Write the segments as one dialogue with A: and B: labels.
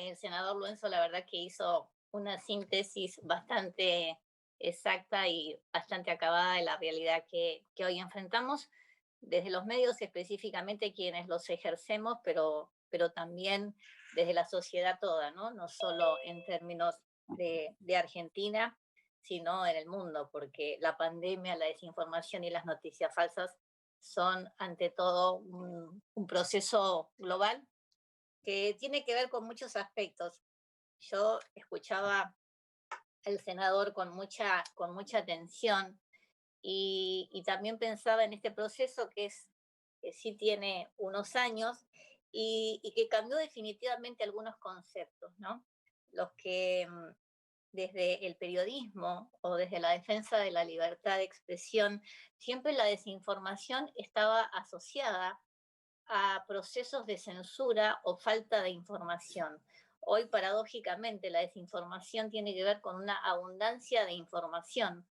A: El senador Luenzo, la verdad que hizo una síntesis bastante exacta y bastante acabada de la realidad que hoy enfrentamos, desde los medios específicamente quienes los ejercemos, pero también desde la sociedad toda, ¿no? No solo en términos de Argentina, sino en el mundo, porque la pandemia, la desinformación y las noticias falsas son ante todo un proceso global que tiene que ver con muchos aspectos. Yo escuchaba al senador con mucha atención y también pensaba en este proceso que sí tiene unos años y que cambió definitivamente algunos conceptos, ¿no? Los que desde el periodismo o desde la defensa de la libertad de expresión, siempre la desinformación estaba asociada a procesos de censura o falta de información. Hoy, paradójicamente, la desinformación tiene que ver con una abundancia de información,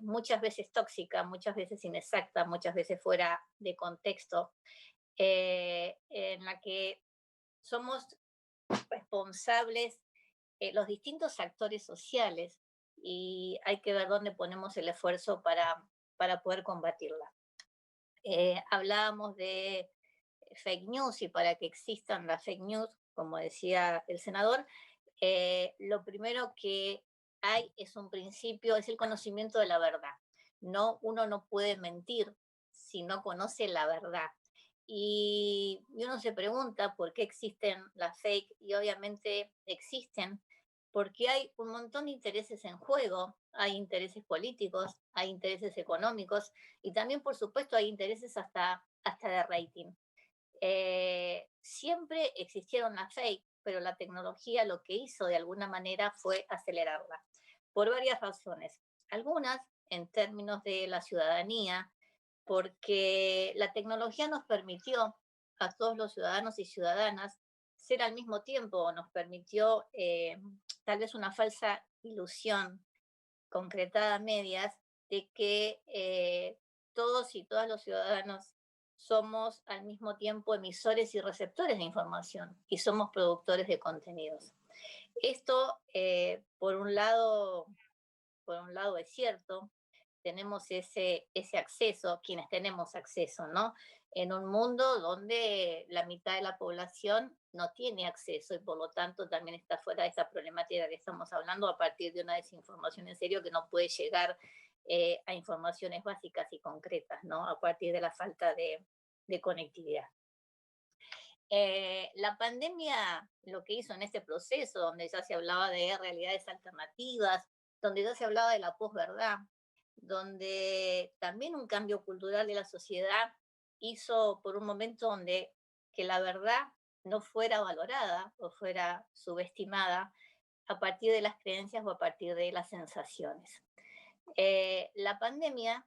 A: muchas veces tóxica, muchas veces inexacta, muchas veces fuera de contexto, en la que somos responsables los distintos actores sociales y hay que ver dónde ponemos el esfuerzo para poder combatirla. Hablábamos de fake news y para que existan las fake news, como decía el senador, lo primero que hay es un principio, es el conocimiento de la verdad. No, uno no puede mentir si no conoce la verdad. Y uno se pregunta por qué existen las fake y obviamente existen porque hay un montón de intereses en juego, hay intereses políticos, hay intereses económicos y también, por supuesto, hay intereses hasta de rating. Siempre existieron las fake, pero la tecnología lo que hizo de alguna manera fue acelerarla, por varias razones. Algunas en términos de la ciudadanía, porque la tecnología nos permitió a todos los ciudadanos y ciudadanas ser al mismo tiempo, nos permitió tal vez una falsa ilusión concretada a medias de que todos y todas los ciudadanos somos al mismo tiempo emisores y receptores de información y somos productores de contenidos. Esto, por un lado es cierto, tenemos ese acceso, quienes tenemos acceso, ¿no? En un mundo donde la mitad de la población no tiene acceso y por lo tanto también está fuera de esa problemática que estamos hablando a partir de una desinformación en serio que no puede llegar a informaciones básicas y concretas, ¿no? A partir de la falta de conectividad. La pandemia lo que hizo en este proceso, donde ya se hablaba de realidades alternativas, donde ya se hablaba de la posverdad, donde también un cambio cultural de la sociedad hizo por un momento donde que la verdad no fuera valorada o fuera subestimada a partir de las creencias o a partir de las sensaciones. La pandemia,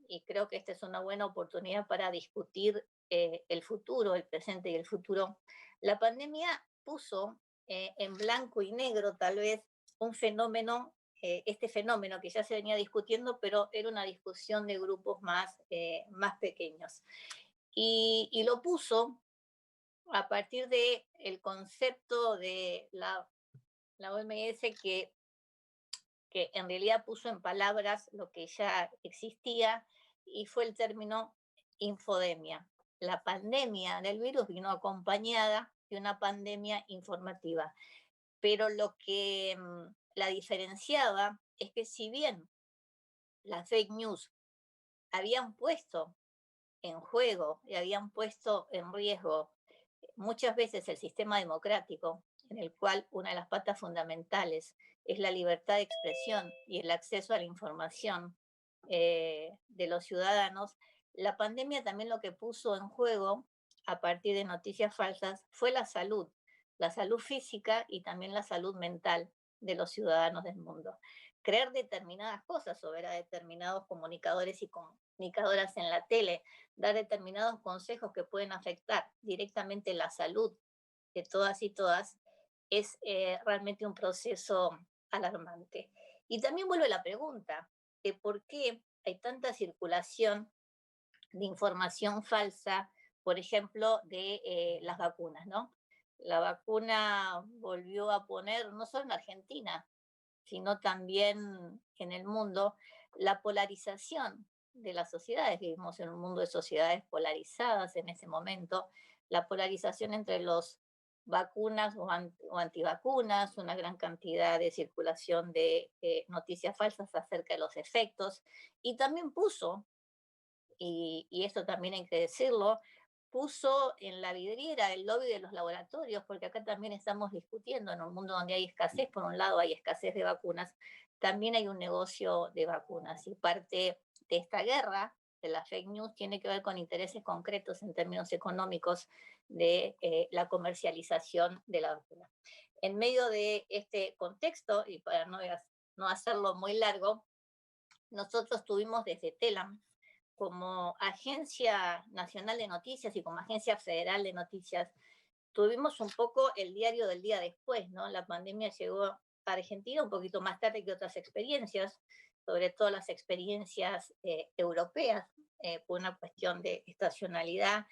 A: y creo que esta es una buena oportunidad para discutir el futuro, el presente y el futuro, la pandemia puso en blanco y negro tal vez un fenómeno, este fenómeno que ya se venía discutiendo, pero era una discusión de grupos más pequeños. Y lo puso a partir del el concepto de la OMS que en realidad puso en palabras lo que ya existía y fue el término infodemia. La pandemia del virus vino acompañada de una pandemia informativa, pero lo que la diferenciaba es que si bien las fake news habían puesto en juego y habían puesto en riesgo muchas veces el sistema democrático, en el cual una de las patas fundamentales es la libertad de expresión y el acceso a la información de los ciudadanos, la pandemia también lo que puso en juego a partir de noticias falsas fue la salud física y también la salud mental de los ciudadanos del mundo. Creer determinadas cosas sobre determinados comunicadores y comunicadoras en la tele, dar determinados consejos que pueden afectar directamente la salud de todas y todas, es realmente un proceso alarmante. Y también vuelve la pregunta de por qué hay tanta circulación de información falsa, por ejemplo, de las vacunas, ¿no? la vacuna volvió a poner, no solo en Argentina, sino también en el mundo, la polarización de las sociedades. Vivimos en un mundo de sociedades polarizadas en ese momento, la polarización entre los vacunas o antivacunas, una gran cantidad de circulación de noticias falsas acerca de los efectos, y también puso, y esto también hay que decirlo, puso en la vidriera el lobby de los laboratorios, porque acá también estamos discutiendo en un mundo donde hay escasez, por un lado hay escasez de vacunas, también hay un negocio de vacunas y parte de esta guerra de la fake news tiene que ver con intereses concretos en términos económicos de la comercialización de la vacuna. En medio de este contexto, y para no hacerlo muy largo, nosotros tuvimos desde TELAM como Agencia Nacional de Noticias y como Agencia Federal de Noticias, tuvimos un poco el diario del día después, ¿no? La pandemia llegó a Argentina un poquito más tarde que otras experiencias, sobre todo las experiencias europeas, por una cuestión de estacionalidad,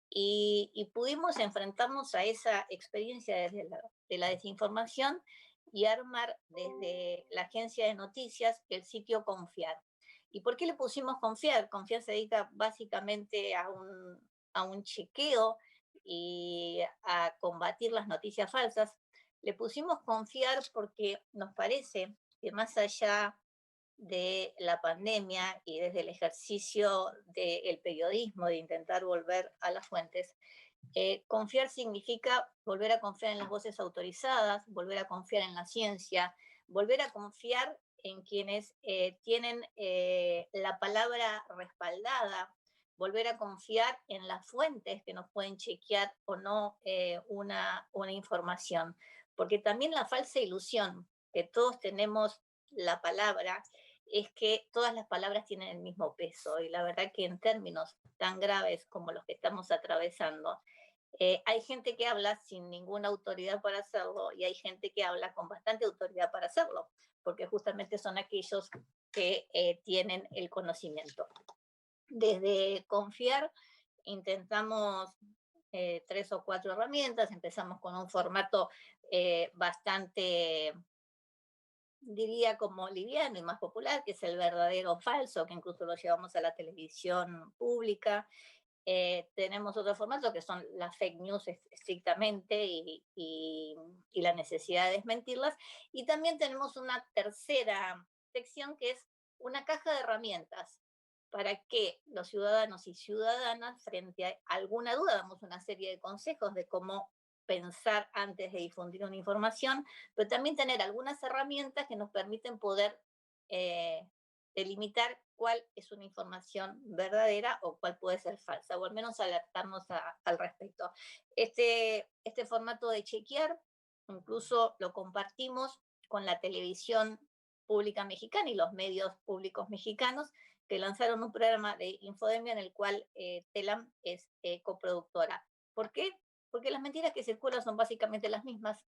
A: y pudimos enfrentarnos a esa experiencia desde de la desinformación y armar desde la agencia de noticias el sitio Confiar. ¿Y por qué le pusimos Confiar? Confiar se dedica básicamente a un chequeo y a combatir las noticias falsas. Le pusimos Confiar porque nos parece que más allá de la pandemia y desde el ejercicio del periodismo, de intentar volver a las fuentes, confiar significa volver a confiar en las voces autorizadas, volver a confiar en la ciencia, volver a confiar en quienes tienen la palabra respaldada, volver a confiar en las fuentes que nos pueden chequear o no una información. Porque también la falsa ilusión que todos tenemos la palabra es que todas las palabras tienen el mismo peso y la verdad que en términos tan graves como los que estamos atravesando, hay gente que habla sin ninguna autoridad para hacerlo y hay gente que habla con bastante autoridad para hacerlo, porque justamente son aquellos que tienen el conocimiento. Desde Confiar intentamos tres o cuatro herramientas, empezamos con un formato bastante, diría, como liviano y más popular, que es el verdadero o falso, que incluso lo llevamos a la televisión pública. Tenemos otro formato que son las fake news estrictamente y la necesidad de desmentirlas. Y también tenemos una tercera sección que es una caja de herramientas para que los ciudadanos y ciudadanas, frente a alguna duda, damos una serie de consejos de cómo pensar antes de difundir una información, pero también tener algunas herramientas que nos permiten poder eh, delimitar cuál es una información verdadera o cuál puede ser falsa, o al menos alertarnos al respecto. Este formato de chequear incluso lo compartimos con la televisión pública mexicana y los medios públicos mexicanos que lanzaron un programa de infodemia en el cual TELAM es coproductora. ¿Por qué? Porque las mentiras que circulan son básicamente las mismas,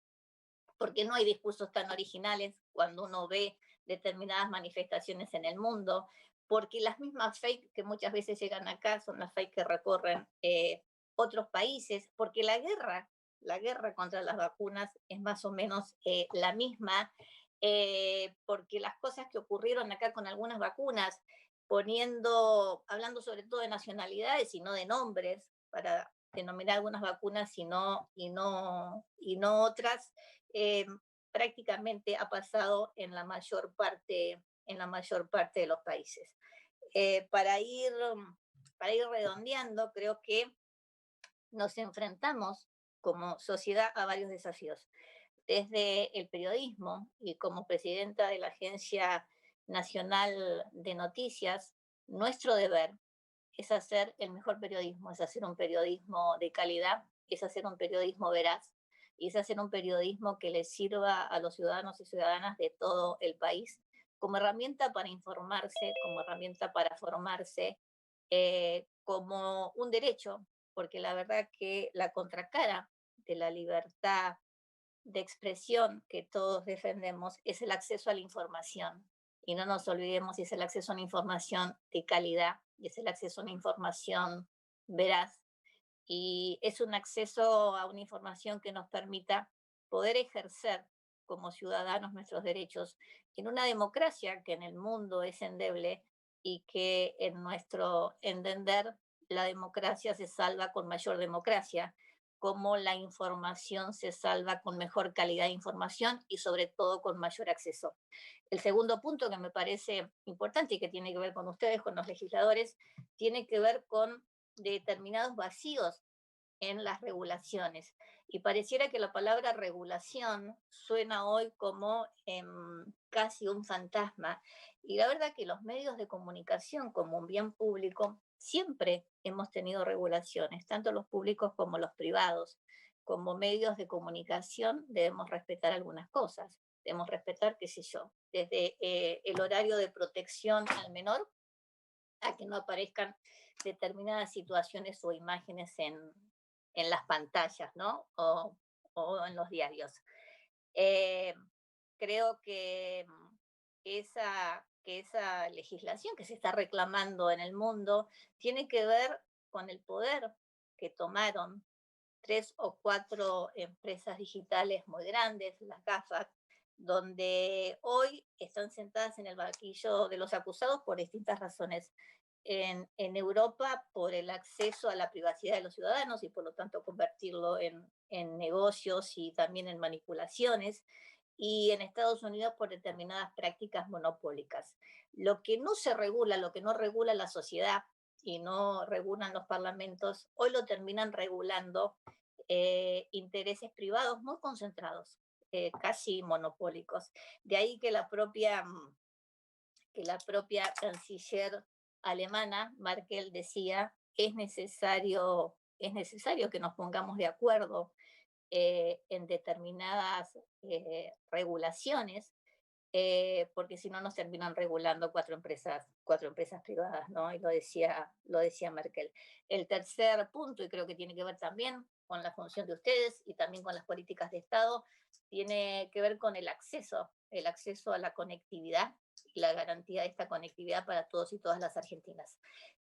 A: porque no hay discursos tan originales cuando uno ve determinadas manifestaciones en el mundo, porque las mismas fake que muchas veces llegan acá son las fake que recorren otros países, porque la guerra contra las vacunas es más o menos la misma, porque las cosas que ocurrieron acá con algunas vacunas, hablando sobre todo de nacionalidades y no de nombres, para denominar algunas vacunas y no otras, eh, prácticamente ha pasado en la mayor parte de los países. Eh, para, ir, para ir redondeando, creo que nos enfrentamos como sociedad a varios desafíos. Desde el periodismo y como presidenta de la Agencia Nacional de Noticias, nuestro deber es hacer el mejor periodismo, es hacer un periodismo de calidad, es hacer un periodismo veraz y es hacer un periodismo que le sirva a los ciudadanos y ciudadanas de todo el país como herramienta para informarse, como herramienta para formarse, como un derecho, porque la verdad que la contracara de la libertad de expresión que todos defendemos es el acceso a la información. Y no nos olvidemos, es el acceso a una información de calidad y es el acceso a una información veraz y es un acceso a una información que nos permita poder ejercer como ciudadanos nuestros derechos en una democracia que en el mundo es endeble y que en nuestro entender la democracia se salva con mayor democracia, como la información se salva con mejor calidad de información y sobre todo con mayor acceso. El segundo punto que me parece importante y que tiene que ver con ustedes, con los legisladores, tiene que ver con determinados vacíos en las regulaciones. Y pareciera que la palabra regulación suena hoy como casi un fantasma. Y la verdad que los medios de comunicación como un bien público siempre hemos tenido regulaciones, tanto los públicos como los privados. Como medios de comunicación debemos respetar algunas cosas. Debemos respetar, qué sé yo, desde el horario de protección al menor a que no aparezcan determinadas situaciones o imágenes en las pantallas, ¿no? O en los diarios. Eh, Creo que esa legislación que se está reclamando en el mundo tiene que ver con el poder que tomaron tres o cuatro empresas digitales muy grandes, las GAFA, donde hoy están sentadas en el banquillo de los acusados por distintas razones. En Europa, por el acceso a la privacidad de los ciudadanos y por lo tanto convertirlo en negocios y también en manipulaciones. Y en Estados Unidos por determinadas prácticas monopólicas. Lo que no se regula, lo que no regula la sociedad y no regulan los parlamentos, hoy lo terminan regulando intereses privados muy concentrados, casi monopólicos. De ahí que la propia canciller alemana, Merkel, decía, es necesario que nos pongamos de acuerdo en determinadas regulaciones, porque si no nos terminan regulando cuatro empresas privadas, ¿no? Y lo decía Merkel. El tercer punto, y creo que tiene que ver también con la función de ustedes y también con las políticas de Estado, tiene que ver con el acceso a la conectividad y la garantía de esta conectividad para todos y todas las argentinas.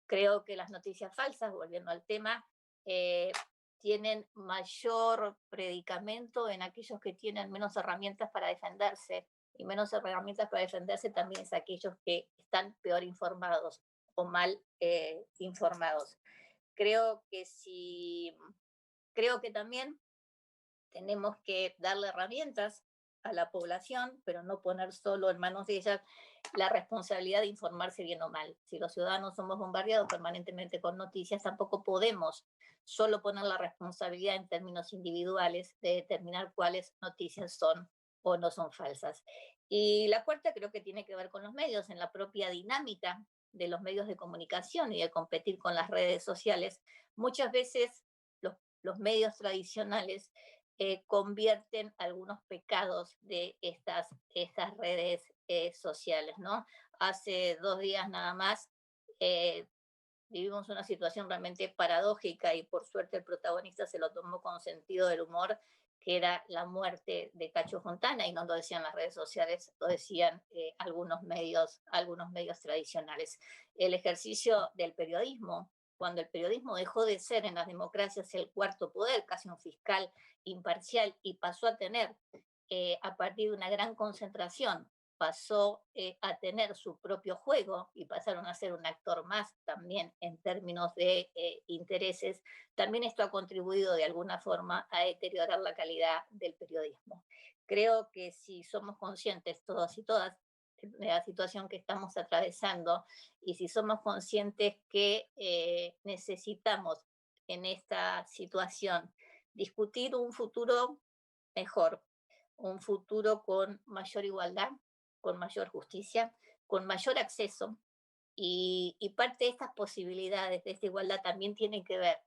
A: Creo que las noticias falsas, volviendo al tema, eh, tienen mayor predicamento en aquellos que tienen menos herramientas para defenderse, y menos herramientas para defenderse también es aquellos que están peor informados o mal informados. Creo que si, creo que también tenemos que darle herramientas a la población, pero no poner solo en manos de ellas la responsabilidad de informarse bien o mal. Si los ciudadanos somos bombardeados permanentemente con noticias, tampoco podemos solo poner la responsabilidad en términos individuales de determinar cuáles noticias son o no son falsas. Y la cuarta creo que tiene que ver con los medios, en la propia dinámica de los medios de comunicación y de competir con las redes sociales. Muchas veces los medios tradicionales convierten algunos pecados de estas redes sociales, ¿no? Hace 2 días nada más eh, vivimos una situación realmente paradójica y por suerte el protagonista se lo tomó con sentido del humor, que era la muerte de Cacho Fontana, y no lo decían las redes sociales, lo decían algunos medios tradicionales. El ejercicio del periodismo, cuando el periodismo dejó de ser en las democracias el cuarto poder, casi un fiscal imparcial, y pasó a tener, a partir de una gran concentración, pasó a tener su propio juego y pasaron a ser un actor más también en términos de intereses, también esto ha contribuido de alguna forma a deteriorar la calidad del periodismo. Creo que si somos conscientes todos y todas de la situación que estamos atravesando y si somos conscientes que necesitamos en esta situación discutir un futuro mejor, un futuro con mayor igualdad, con mayor justicia, con mayor acceso, y parte de estas posibilidades, de esta igualdad, también tiene que ver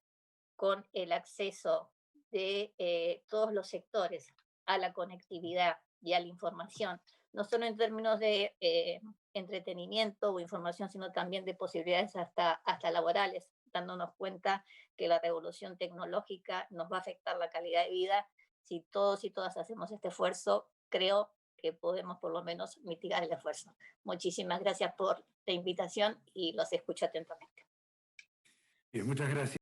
A: con el acceso de todos los sectores a la conectividad y a la información, no solo en términos de entretenimiento o información, sino también de posibilidades hasta laborales, dándonos cuenta que la revolución tecnológica nos va a afectar la calidad de vida. Si todos y todas hacemos este esfuerzo, creo que podemos por lo menos mitigar el esfuerzo. Muchísimas gracias por la invitación y los escucho atentamente.
B: Bien, muchas gracias.